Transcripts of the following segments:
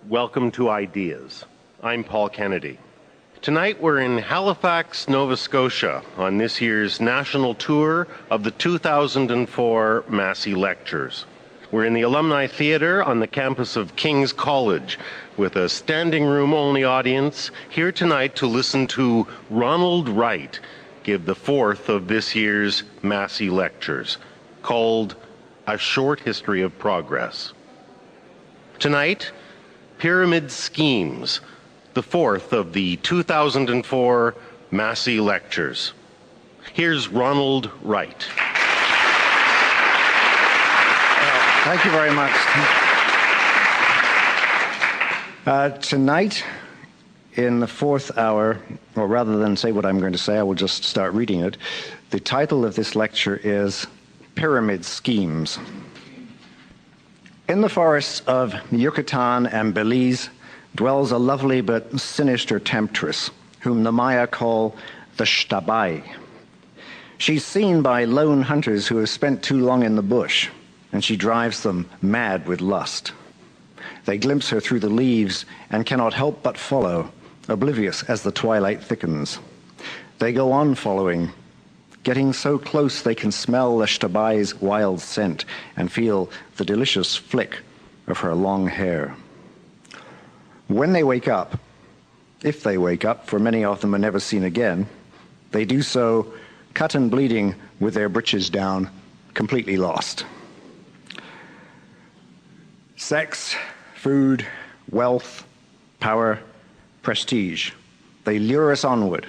welcome to Ideas. I'm Paul Kennedy. Tonight we're in Halifax, Nova Scotia on this year's national tour of the 2004 Massey Lectures. We're in the Alumni Theatre on the campus of King's College with a standing room only audience here tonight to listen to Ronald Wright give the fourth of this year's Massey Lectures, called A Short History of Progress. Tonight, Pyramid Schemes, the fourth of the 2004 Massey Lectures. Here's Ronald Wright. Thank you very much. Tonight, in the fourth hour, or rather than say what I'm going to say, I will just start reading it. The title of this lecture is Pyramid Schemes. In the forests of Yucatan and Belize dwells a lovely but sinister temptress, whom the Maya call the Shtabai. She's seen by lone hunters who have spent too long in the bush, and she drives them mad with lust. They glimpse her through the leaves and cannot help but follow, oblivious as the twilight thickens. They go on following, getting so close they can smell the Shtabai's wild scent and feel the delicious flick of her long hair. When they wake up, if they wake up, for many of them are never seen again, they do so cut and bleeding with their breeches down, completely lost. Sex, food, wealth, power, prestige. They lure us onward,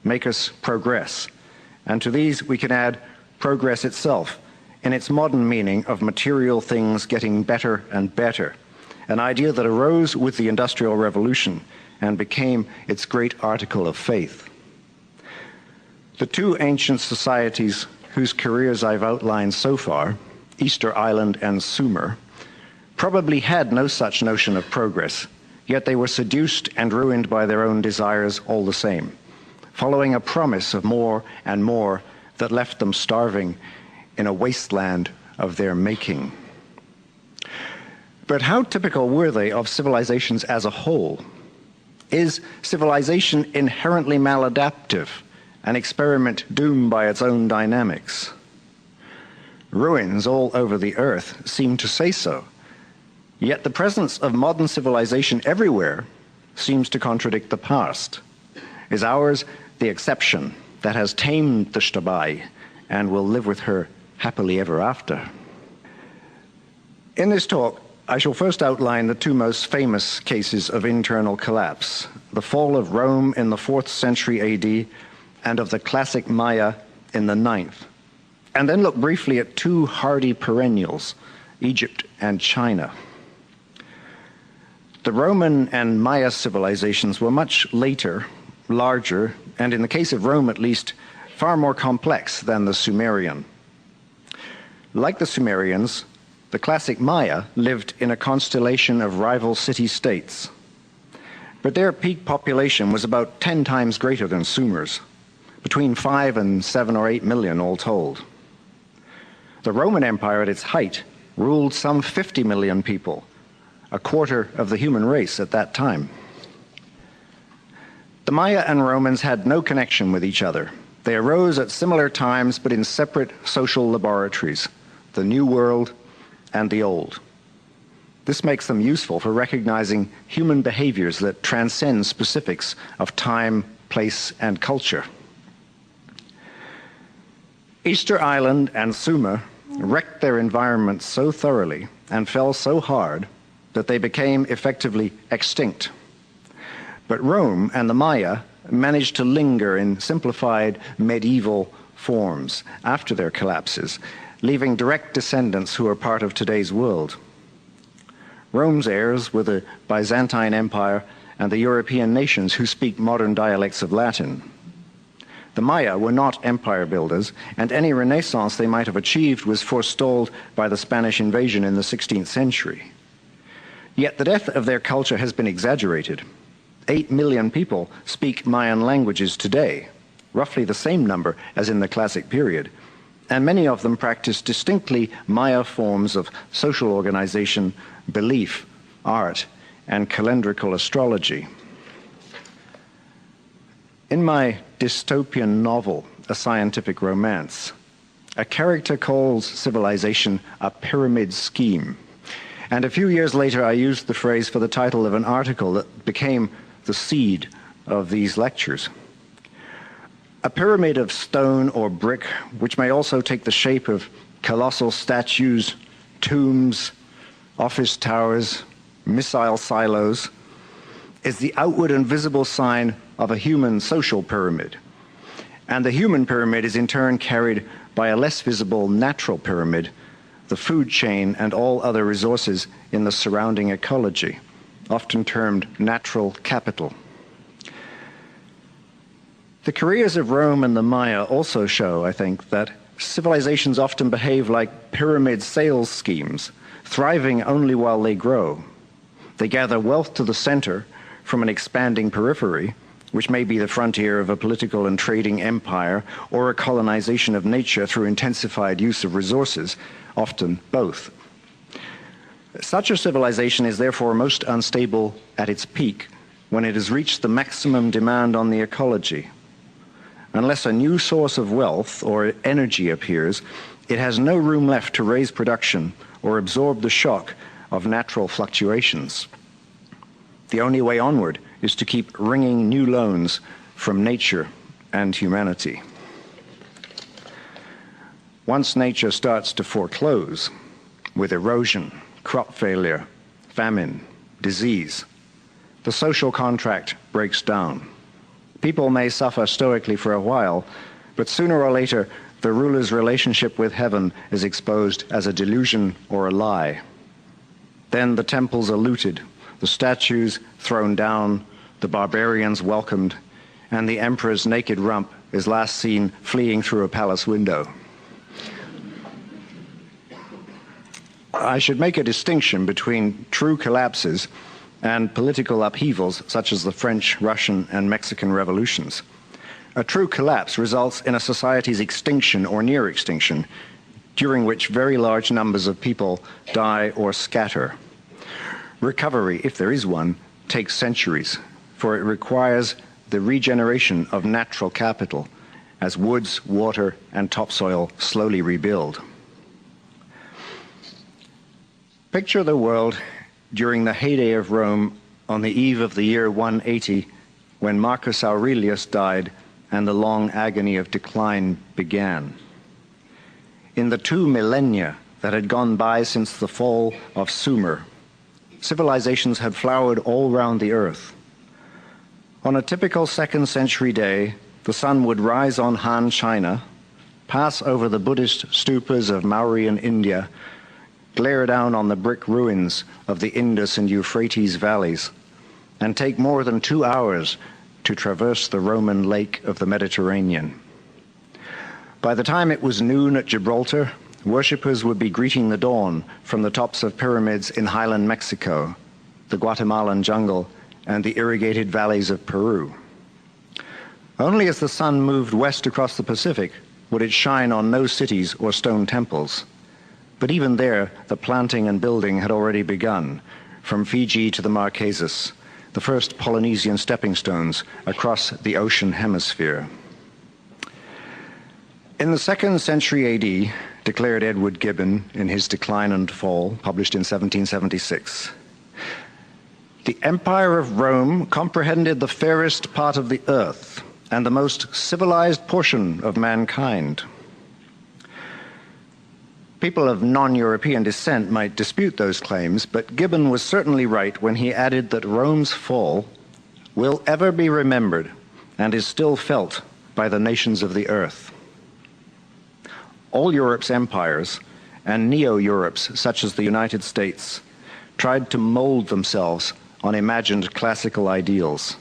make us progress. And to these we can add progress itself, in its modern meaning of material things getting better and better, an idea that arose with the Industrial Revolution and became its great article of faith. The two ancient societies whose careers I've outlined so far, Easter Island and Sumer, probably had no such notion of progress, yet they were seduced and ruined by their own desires all the same, following a promise of more and more that left them starving in a wasteland of their making. But how typical were they of civilizations as a whole? Is civilization inherently maladaptive, an experiment doomed by its own dynamics? Ruins all over the earth seem to say so. Yet the presence of modern civilization everywhere seems to contradict the past. Is ours the exception that has tamed the Shtabai and will live with her happily ever after? In this talk, I shall first outline the two most famous cases of internal collapse, the fall of Rome in the 4th century AD and of the classic Maya in the 9th, and then look briefly at two hardy perennials, Egypt and China. The Roman and Maya civilizations were much later, larger, and in the case of Rome at least, far more complex than the Sumerian. Like the Sumerians, the classic Maya lived in a constellation of rival city-states, but their peak population was about 10 times greater than Sumer's, between 5 and 7 or 8 million all told. The Roman Empire at its height ruled some 50 million people, a quarter of the human race at that time. The Maya and Romans had no connection with each other. They arose at similar times, but in separate social laboratories, the New World and the Old. This makes them useful for recognizing human behaviors that transcend specifics of time, place, and culture. Easter Island and Sumer wrecked their environment so thoroughly and fell so hard that they became effectively extinct. But Rome and the Maya managed to linger in simplified medieval forms after their collapses, leaving direct descendants who are part of today's world. Rome's heirs were the Byzantine Empire and the European nations who speak modern dialects of Latin. The Maya were not empire builders, and any renaissance they might have achieved was forestalled by the Spanish invasion in the 16th century. Yet the death of their culture has been exaggerated. 8 million people speak Mayan languages today, roughly the same number as in the classic period, and many of them practice distinctly Maya forms of social organization, belief, art, and calendrical astrology. In my dystopian novel, A Scientific Romance, a character calls civilization a pyramid scheme. And a few years later, I used the phrase for the title of an article that became the seed of these lectures. A pyramid of stone or brick, which may also take the shape of colossal statues, tombs, office towers, missile silos, is the outward and visible sign of a human social pyramid. And the human pyramid is in turn carried by a less visible natural pyramid, the food chain and all other resources in the surrounding ecology, often termed natural capital. The careers of Rome and the Maya also show, I think, that civilizations often behave like pyramid sales schemes, thriving only while they grow. They gather wealth to the center from an expanding periphery, which may be the frontier of a political and trading empire or a colonization of nature through intensified use of resources, often both. Such a civilization is therefore most unstable at its peak when it has reached the maximum demand on the ecology. Unless a new source of wealth or energy appears, it has no room left to raise production or absorb the shock of natural fluctuations. The only way onward is to keep wringing new loans from nature and humanity. Once nature starts to foreclose with erosion, crop failure, famine, disease, the social contract breaks down. People may suffer stoically for a while, but sooner or later, the ruler's relationship with heaven is exposed as a delusion or a lie. Then the temples are looted, the statues thrown down, the barbarians welcomed, and the emperor's naked rump is last seen fleeing through a palace window. I should make a distinction between true collapses and political upheavals such as the French, Russian, and Mexican revolutions. A true collapse results in a society's extinction or near extinction, during which very large numbers of people die or scatter. Recovery, if there is one, takes centuries, for it requires the regeneration of natural capital as woods, water, and topsoil slowly rebuild. Picture the world during the heyday of Rome on the eve of the year 180, when Marcus Aurelius died and the long agony of decline began. In the 2 millennia that had gone by since the fall of Sumer, civilizations had flowered all round the earth. On a typical 2nd century day, the sun would rise on Han China, pass over the Buddhist stupas of Mauryan India, glare down on the brick ruins of the Indus and Euphrates valleys, and take more than 2 hours to traverse the Roman lake of the Mediterranean. By the time it was noon at Gibraltar, worshippers would be greeting the dawn from the tops of pyramids in highland Mexico, the Guatemalan jungle, and the irrigated valleys of Peru. Only as the sun moved west across the Pacific would it shine on no cities or stone temples. But even there, the planting and building had already begun, from Fiji to the Marquesas, the first Polynesian stepping stones across the ocean hemisphere. In the 2nd century AD, declared Edward Gibbon in his Decline and Fall, published in 1776, the Empire of Rome comprehended the fairest part of the earth and the most civilized portion of mankind. People of non-European descent might dispute those claims, but Gibbon was certainly right when he added that Rome's fall will ever be remembered and is still felt by the nations of the earth. All Europe's empires and neo-Europes, such as the United States, tried to mold themselves on imagined classical ideals,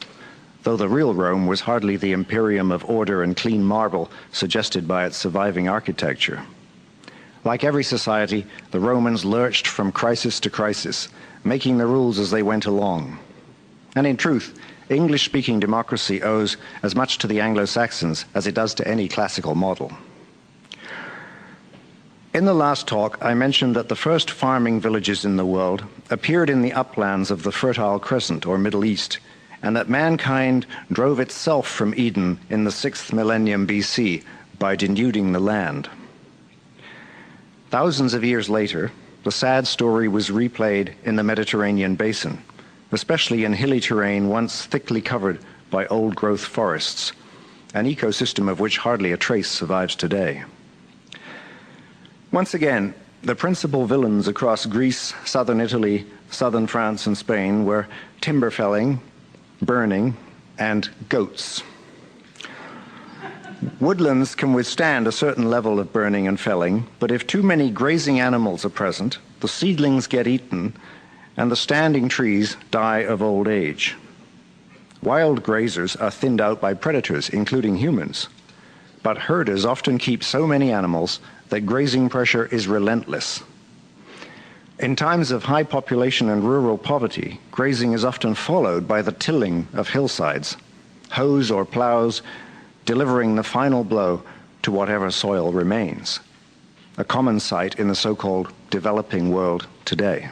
though the real Rome was hardly the imperium of order and clean marble suggested by its surviving architecture. Like every society, the Romans lurched from crisis to crisis, making the rules as they went along. And in truth, English-speaking democracy owes as much to the Anglo-Saxons as it does to any classical model. In the last talk, I mentioned that the first farming villages in the world appeared in the uplands of the Fertile Crescent, or Middle East, and that mankind drove itself from Eden in the 6th millennium BC by denuding the land. Thousands of years later, the sad story was replayed in the Mediterranean basin, especially in hilly terrain once thickly covered by old-growth forests, an ecosystem of which hardly a trace survives today. Once again, the principal villains across Greece, southern Italy, southern France, and Spain were timber felling, burning, and goats. Woodlands can withstand a certain level of burning and felling, but if too many grazing animals are present, the seedlings get eaten, and the standing trees die of old age. Wild grazers are thinned out by predators, including humans, but herders often keep so many animals that grazing pressure is relentless. In times of high population and rural poverty, grazing is often followed by the tilling of hillsides, hoes or plows delivering the final blow to whatever soil remains, a common sight in the so-called developing world today.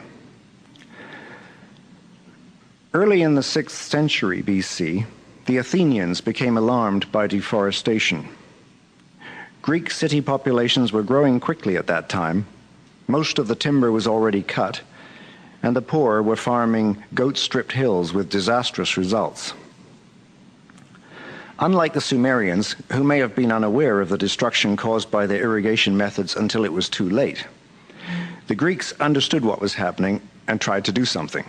Early in the 6th century BC, the Athenians became alarmed by deforestation. Greek city populations were growing quickly at that time. Most of the timber was already cut, and the poor were farming goat-stripped hills with disastrous results. Unlike the Sumerians, who may have been unaware of the destruction caused by their irrigation methods until it was too late, the Greeks understood what was happening and tried to do something.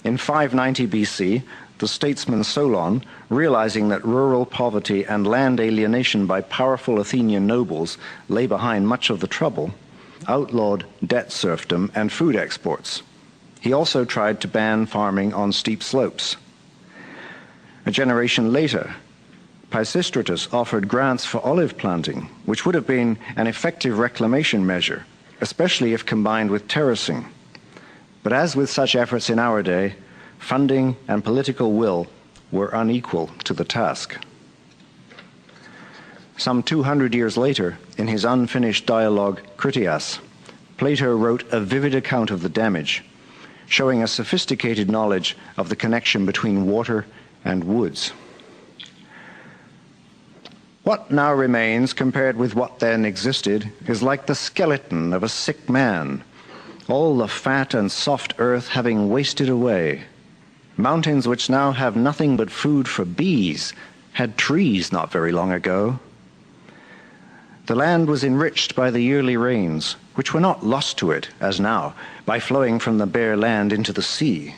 In 590 BC, the statesman Solon, realizing that rural poverty and land alienation by powerful Athenian nobles lay behind much of the trouble, outlawed debt serfdom and food exports. He also tried to ban farming on steep slopes. A generation later, Pisistratus offered grants for olive planting, which would have been an effective reclamation measure, especially if combined with terracing. But as with such efforts in our day, funding and political will were unequal to the task. Some 200 years later, in his unfinished dialogue Critias, Plato wrote a vivid account of the damage, showing a sophisticated knowledge of the connection between water and woods. What now remains compared with what then existed is like the skeleton of a sick man, all the fat and soft earth having wasted away. Mountains which now have nothing but food for bees had trees not very long ago. The land was enriched by the yearly rains, which were not lost to it, as now, by flowing from the bare land into the sea.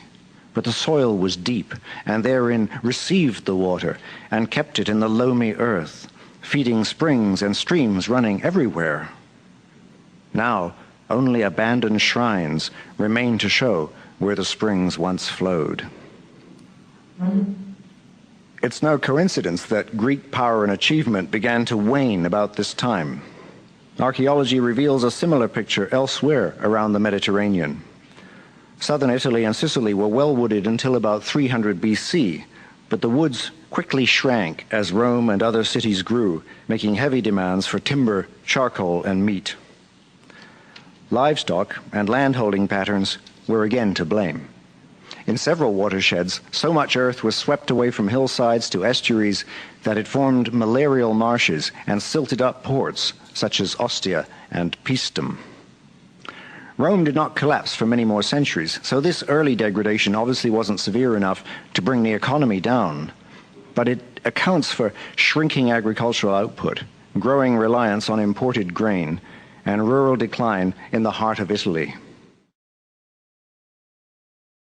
But the soil was deep, and therein received the water, and kept it in the loamy earth, feeding springs and streams running everywhere. Now, only abandoned shrines remain to show where the springs once flowed. It's no coincidence that Greek power and achievement began to wane about this time. Archaeology reveals a similar picture elsewhere around the Mediterranean. Southern Italy and Sicily were well wooded until about 300 BC, but the woods quickly shrank as Rome and other cities grew, making heavy demands for timber, charcoal, and meat. Livestock and landholding patterns were again to blame. In several watersheds, so much earth was swept away from hillsides to estuaries that it formed malarial marshes and silted up ports, such as Ostia and Paestum. Rome did not collapse for many more centuries, so this early degradation obviously wasn't severe enough to bring the economy down. But it accounts for shrinking agricultural output, growing reliance on imported grain, and rural decline in the heart of Italy.